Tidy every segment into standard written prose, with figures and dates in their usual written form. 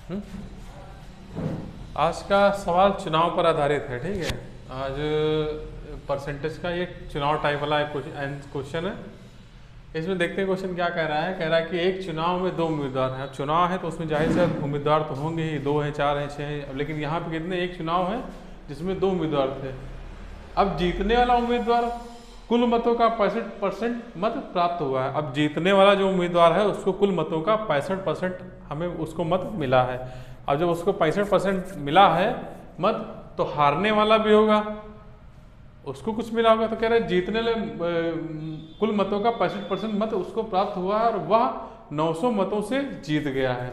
हम्म? आज का सवाल चुनाव पर आधारित है, ठीक है। आज परसेंटेज का ये चुनाव टाइप वाला क्वेश्चन है। इसमें देखते हैं क्वेश्चन क्या कह रहा है। कह रहा है कि एक चुनाव में दो उम्मीदवार हैं। अब चुनाव है तो उसमें जाहिर से उम्मीदवार तो होंगे ही, 2 हैं, 4 हैं, 6 हैं। अब लेकिन यहाँ पे कितने, एक चुनाव है जिसमें 2 उम्मीदवार थे। अब जीतने वाला उम्मीदवार कुल मतों का 65% मत प्राप्त हुआ है। अब जीतने वाला जो उम्मीदवार है उसको कुल मतों का 65% हमें उसको मत मिला है। अब जब उसको 65% मिला है मत, तो हारने वाला भी होगा, उसको कुछ मिला होगा। तो कह रहे हैं जीतने वाले कुल मतों का 65% मत उसको प्राप्त हुआ है और वह 900 मतों से जीत गया है।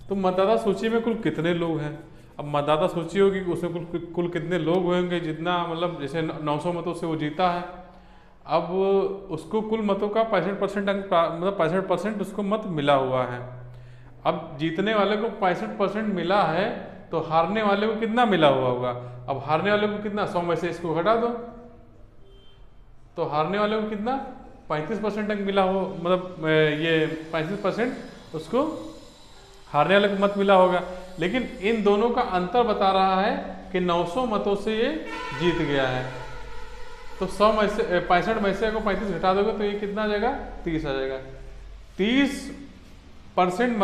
तो मतदाता सूची में कुल कितने लोग हैं। अब मतदाता सूची होगी उसमें कुल कितने लोग होंगे, जितना मतलब जैसे 900 मतों से वो जीता है। अब उसको कुल मतों का 65% अंक मतलब 65% उसको मत मिला हुआ है। अब जीतने वाले को 65% मिला है तो हारने वाले को कितना मिला हुआ होगा। अब हारने वाले को कितना, 100 में से इसको घटा दो तो हारने वाले को कितना 35% अंक मिला हो, मतलब ये 35% उसको हारने वाले को मत मिला होगा। लेकिन इन दोनों का अंतर बता रहा है कि 900 मतों से ये जीत गया है। तो 100 में से 65 में से अगर 35 घटा दोगे तो ये कितना आ जाएगा, 30 आ जाएगा। 30%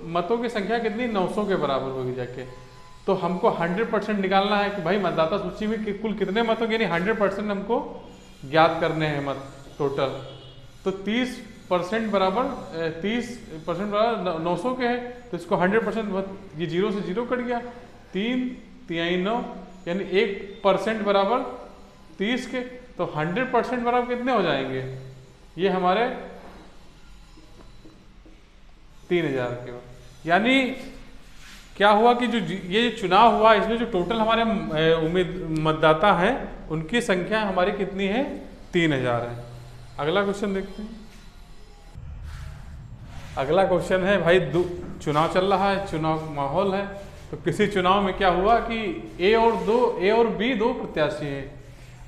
मतों की संख्या कितनी, 900 के बराबर होगी जाके। तो हमको 100% निकालना है कि भाई मतदाता सूची में कुल कितने मतों, यानी 100% हमको ज्ञात करने हैं मत टोटल। तो 30% बराबर 30% बराबर 900 के है, तो इसको 100% मत, ये 0 से 0 कट गया, 3 3 9, यानी 1% बराबर 30 के। तो 100% बराबर कितने हो जाएंगे, ये हमारे 3000 के। यानी क्या हुआ कि जो ये चुनाव हुआ इसमें जो टोटल हमारे मतदाता हैं उनकी संख्या हमारी कितनी है, 3000 है। अगला क्वेश्चन देखते हैं। अगला क्वेश्चन है भाई, चुनाव चल रहा है, चुनाव माहौल है। तो किसी चुनाव में क्या हुआ कि ए और बी दो प्रत्याशी हैं।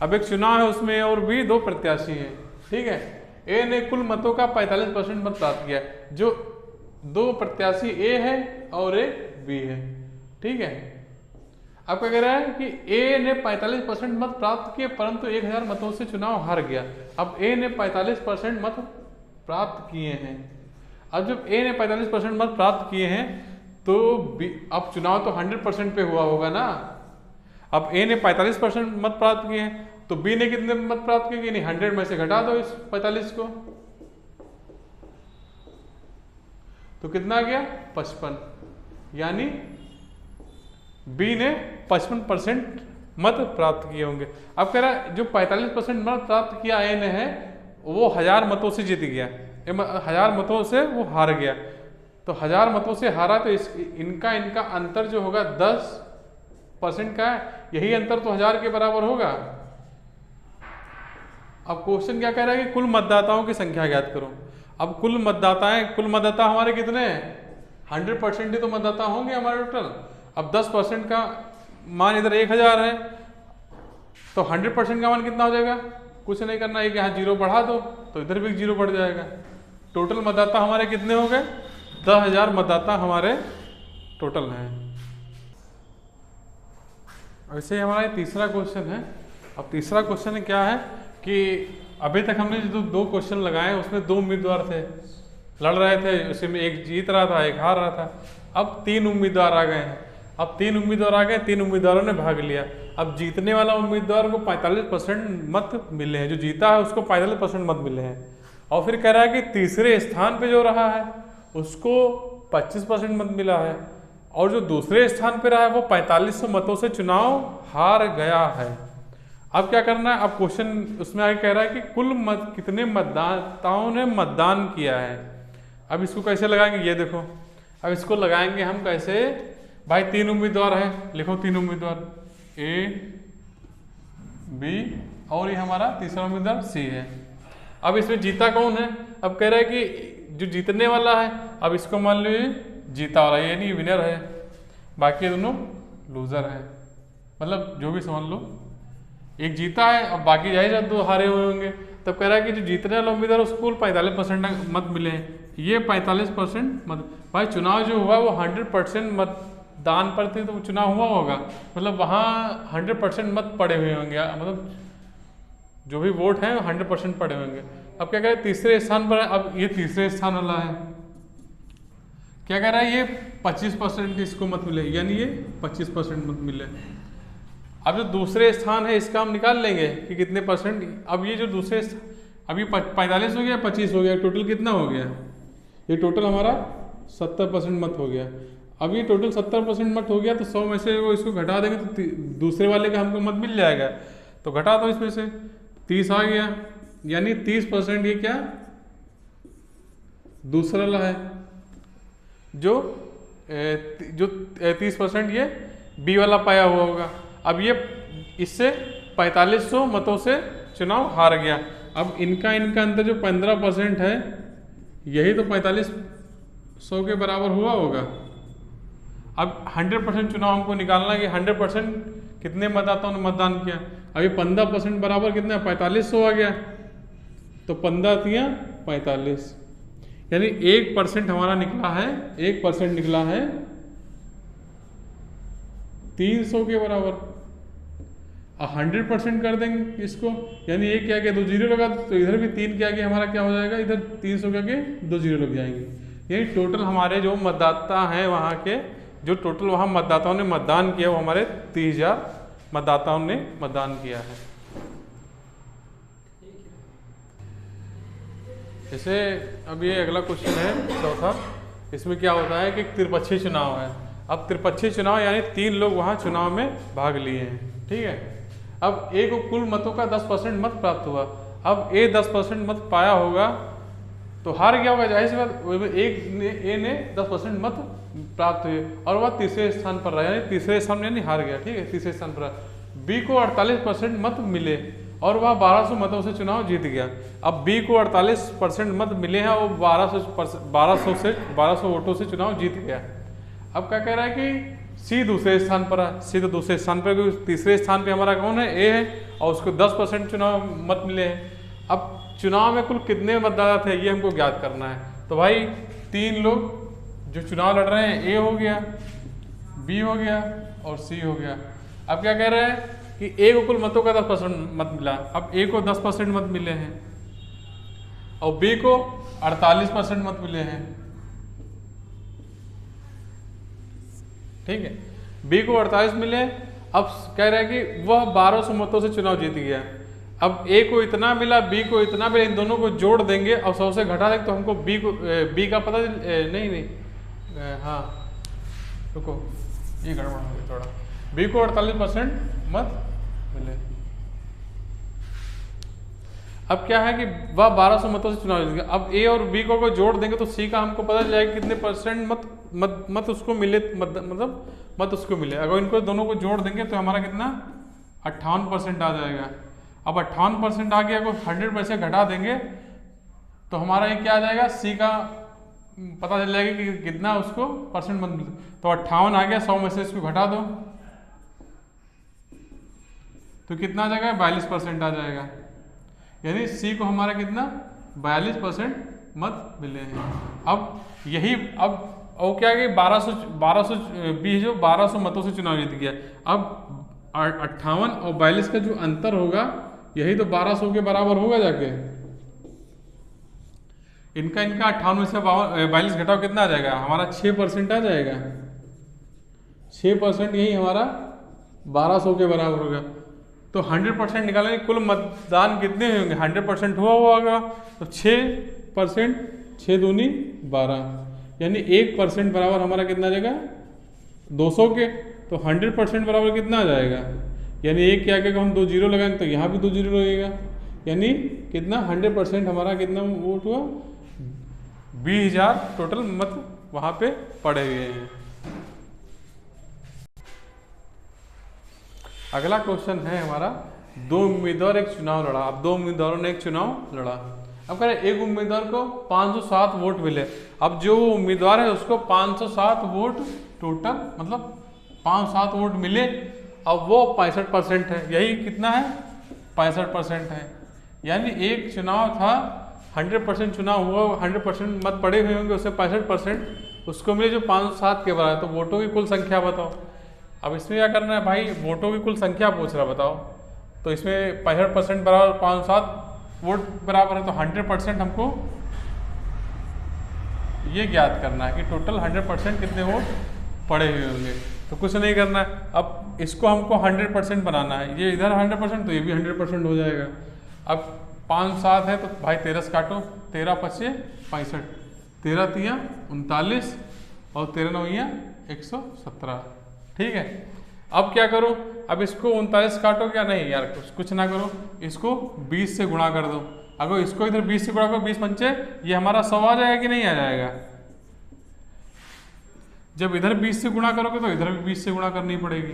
अब एक चुनाव है उसमें ए और बी दो प्रत्याशी हैं, ठीक है। ए ने कुल मतों का 45% मत प्राप्त किया। जो दो प्रत्याशी ए है और एक बी है, ठीक है। अब क्या कह रहा है कि ए ने 45% मत प्राप्त किए परंतु 1000 मतों से चुनाव हार गया। अब ए ने 45% मत प्राप्त किए हैं। अब जब ए ने 45% मत प्राप्त किए हैं तो अब चुनाव तो 100% पे हुआ होगा ना। अब ए ने 45% मत प्राप्त किए हैं तो बी ने कितने मत प्राप्त किए, यानी 100 में से घटा दो इस 45 को, तो कितना आ गया 55। यानी बी ने 55% मत प्राप्त किए होंगे। अब कह रहा है जो 45% मत प्राप्त किया ए ने है वो 1000 मतों से जीत गया, 1000 मतों से वो हार गया। तो 1000 मतों से हारा तो इनका अंतर जो होगा 10% का है। यही अंतर तो 1000 के बराबर होगा। अब क्वेश्चन क्या कह रहा है कि कुल मतदाताओं की संख्या ज्ञात करो। अब कुल मतदाता हमारे कितने हैं, 100% ही तो मतदाता होंगे हमारे टोटल। अब 10% का मान इधर 1000 है तो 100% का मान कितना हो जाएगा, कुछ नहीं करना है, यहाँ 0 बढ़ा दो तो इधर भी 0 बढ़ जाएगा। टोटल मतदाता हमारे कितने हो गए, 10,000 मतदाता हमारे टोटल हैं। ऐसे ही हमारा तीसरा क्वेश्चन है। अब तीसरा क्वेश्चन क्या है कि अभी तक हमने जो 2 क्वेश्चन लगाए उसमें 2 उम्मीदवार थे, लड़ रहे थे, उसमें एक जीत रहा था एक हार रहा था। अब 3 उम्मीदवार आ गए हैं। अब 3 उम्मीदवार आ गए, 3 उम्मीदवारों ने भाग लिया। अब जीतने वाला उम्मीदवार को 45% मत मिले हैं, जो जीता है उसको 45% मत मिले हैं। और फिर कह रहा है कि तीसरे स्थान पे जो रहा है उसको 25% मत मिला है, और जो दूसरे स्थान पे रहा है वो 4500 मतों से चुनाव हार गया है। अब क्या करना है, अब क्वेश्चन उसमें आगे कह रहा है कि कुल कितने मतदाताओं ने मतदान किया है। अब इसको कैसे लगाएंगे ये देखो। अब इसको लगाएंगे हम कैसे, भाई 3 उम्मीदवार हैं, लिखो 3 उम्मीदवार ए बी और ये हमारा तीसरा उम्मीदवार सी है। अब इसमें जीता कौन है, अब कह रहा है कि जो जीतने वाला है, अब इसको मान लीजिए जीता वाला, ये नहीं विनर है, बाकी दोनों लूजर है। मतलब जो भी समझ लो, एक जीता है अब बाकी जाहिर 2 हारे हुए होंगे। तब कह रहा है कि जो जीतने वाला उम्मीदवार उसको 45% मत मिले हैं, ये 45% मत, भाई चुनाव जो हुआ वो 100% मतदान पर थे तो चुनाव हुआ होगा, मतलब वहाँ 100% मत पड़े हुए होंगे, मतलब जो भी वोट हैं 100% पड़े होंगे। अब क्या कह रहे हैं तीसरे स्थान पर है, अब ये तीसरे स्थान वाला है, क्या कह रहा है ये 25% इसको मत मिले, यानी ये 25% मत मिले। अब जो दूसरे स्थान है इसका हम निकाल लेंगे कि कितने परसेंट। अब ये जो दूसरे अब ये 45 हो गया 25 हो गया, टोटल कितना हो गया, ये टोटल हमारा 70% मत हो गया। अब ये टोटल 70% मत हो गया तो 100 में से वो इसको घटा देंगे तो दूसरे वाले का हमको मत मिल जाएगा, तो घटा दो इसमें से 30 आ गया, यानी 30% ये क्या दूसरा वाला है, जो 30% ये बी वाला पाया हुआ होगा। अब ये इससे 4500 मतों से चुनाव हार गया। अब इनका अंतर जो 15% है यही तो 4500 के बराबर हुआ होगा। अब 100% चुनाव हमको निकालना है कि 100% कितने मतदाताओं ने मतदान किया। अब ये 15% बराबर कितना 4500 आ गया, तो 15 तियां 45, यानी 1% हमारा निकला है, 1% निकला है 300 के बराबर। 100% कर देंगे इसको, यानी एक क्या गया 2 जीरो लगा, तो इधर भी 3 क्या गया हमारा क्या हो जाएगा, इधर 300 क्या गया 2 जीरो लग जाएंगे। यानी टोटल हमारे जो मतदाता हैं वहाँ के, जो टोटल वहाँ मतदाताओं ने मतदान किया वो हमारे 30,000 मतदाताओं ने मतदान किया है। जैसे अब ये अगला क्वेश्चन है चौथा, इसमें क्या होता है कि त्रिपक्षीय चुनाव है। अब त्रिपक्षीय चुनाव यानी 3 लोग वहाँ चुनाव में भाग लिए हैं, ठीक है। अब ए को कुल मतों का 10% मत प्राप्त हुआ। अब ए 10% मत पाया होगा तो हार गया होगा, जाहिर सी बात। ए ने 10% मत प्राप्त हुए और वह तीसरे स्थान पर रहा, यानी तीसरे स्थान यानी हार गया, ठीक है, तीसरे स्थान पर रहा। बी को 48% मत मिले और वह 1200 मतों से चुनाव जीत गया। अब बी को 48% मत मिले हैं और 1200 वोटों से चुनाव जीत गया। अब क्या कह रहा है कि सी दूसरे स्थान पर है, सी तो दूसरे स्थान पर, तीसरे स्थान पे हमारा कौन है ए है और उसको 10% चुनाव मत मिले हैं। अब चुनाव में कुल कितने मतदाता थे ये हमको ज्ञात करना है। तो भाई 3 लोग जो चुनाव लड़ रहे हैं, ए हो गया, बी हो गया और सी हो गया। अब क्या कह रहे हैं कि ए को कुल मतों का 10% मत मिला। अब ए को 10% मत मिले हैं और बी को 48% मत मिले हैं, ठीक है। बी को 48 मिले। अब कह रहे हैं कि वह 1200 मतों से चुनाव जीत गया। अब ए को इतना मिला, बी को इतना मिला, इन दोनों को जोड़ देंगे और 100 से घटा देंगे तो हमको बी का पता हाँ रुको ये गड़बड़ हो गया थोड़ा। बी को 48% मत मिले। अब क्या है कि वह 1200 मतों से चुनाव जीत गया। अब ए और बी को जोड़ देंगे तो सी का हमको पता चल जाएगा कितने परसेंट मत उसको मिले, मतलब मत उसको मिले। अगर इनको दोनों को जोड़ देंगे तो हमारा कितना 58% आ जाएगा। अब 58% आ गया, अगर 100 में से घटा देंगे तो हमारा ये क्या आ जाएगा, सी का पता चल जाएगा कि कितना उसको परसेंट मत मिले। तो 58 आ गया, 100 में से इसको घटा दो तो कितना आ जाएगा 42% आ जाएगा। यानी सी को हमारा कितना 42% मत मिले हैं। अब यही अब और क्या है कि 1200 मतों से चुनाव जीत गया। अब 58 और 42 का जो अंतर होगा यही तो 1200 के बराबर होगा जाके। इनका 58 में से 42 घटाओ कितना आ जाएगा हमारा 6% आ जाएगा। 6% यही हमारा 1200 के बराबर होगा। तो 100% निकालेंगे, कुल मतदान कितने होंगे 100% हुआ होगा तो 6%, 6 दूनी 12, यानी 1% बराबर हमारा कितना आ जाएगा 200 के। तो 100% बराबर कितना आ जाएगा, यानी एक क्या क्या हम 2 जीरो लगाएंगे तो यहाँ भी 2 जीरो लगेगा, यानी कितना 100% हमारा कितना वोट हुआ 20,000 टोटल मत वहाँ पे पड़े हुए हैं। अगला क्वेश्चन है हमारा 2 उम्मीदवार एक चुनाव लड़ा। अब 2 उम्मीदवारों ने एक चुनाव लड़ा। अब कह रहे एक उम्मीदवार को 507 वोट मिले। अब जो उम्मीदवार है उसको 507 वोट टोटल, मतलब 507 वोट मिले। अब वो 65% है, यही कितना है 65% है। यानी एक चुनाव था 100% चुनाव हुआ, 100% मत पड़े हुए होंगे, उससे 65% उसको मिले जो 507 के बराबर। तो वोटों की कुल संख्या बताओ। अब इसमें क्या करना है भाई, वोटों की कुल संख्या पूछ रहा बताओ। तो इसमें 65% बराबर 507 वोट बराबर है, तो 100% हमको ये ज्ञात करना है कि टोटल 100% कितने वोट पड़े हुए होंगे। तो कुछ नहीं करना है, अब इसको हमको 100% बनाना है। ये इधर 100% तो ये भी 100% हो जाएगा। अब 5-7 है तो भाई 13 से काटो, 13 5 65, 13 3 39 और 13 9 117। ठीक है, अब क्या करो, अब इसको 39 काटो क्या, नहीं यार कुछ ना करो, इसको 20 से गुणा कर दो। अगर इसको इधर 20 से गुणा करो, 20 पंचे ये हमारा 100 आ जाएगा कि नहीं आ जाएगा। जब इधर 20 से गुणा करोगे तो इधर भी 20 से गुणा करनी पड़ेगी।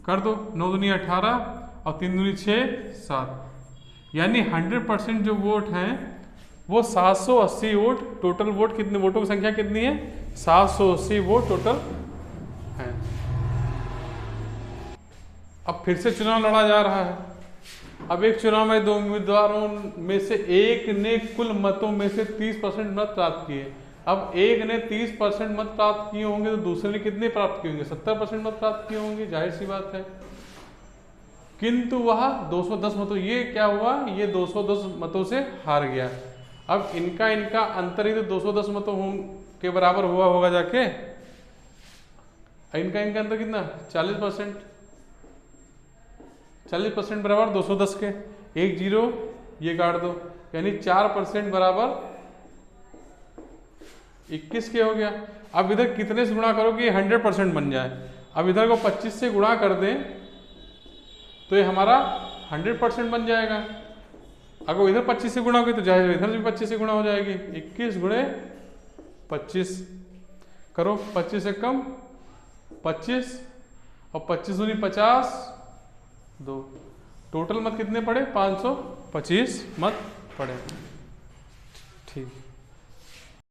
कर दो, 9 दूनी 18 और 3 दूनी 6 7, यानी 100% जो वोट हैं वो 780 वोट टोटल। वोट कितने, वोटों की संख्या कितनी है, 780 वोट टोटल है। अब फिर से चुनाव लड़ा जा रहा है। अब एक चुनाव में 2 उम्मीदवारों में से एक ने कुल मतों में से 30% मत प्राप्त किए। अब एक ने 30% मत प्राप्त किए होंगे तो दूसरे ने कितने प्राप्त किए होंगे, 70% मत प्राप्त किए होंगे, जाहिर सी बात है। किंतु वह 210 मतों, ये क्या हुआ, ये 210 मतों से हार गया। अब इनका अंतर ही तो 210 मतों के बराबर हुआ होगा जाके। इनका अंतर कितना, 40%। 40% बराबर 210 के, 1 0 ये काट दो, यानी 4% बराबर 21 के हो गया। अब इधर कितने से गुणा करो कि 100% बन जाए। अब इधर को 25 से गुणा कर दें तो ये हमारा 100% बन जाएगा। अगर इधर 25 से गुणा होगी तो जाहिर इधर भी 25 से गुणा हो जाएगी। 21 गुणे 25 करो, 25 से कम 25 और 25 दूनी 50 2, टोटल मत कितने पड़े, 525 मत पड़े। ठीक।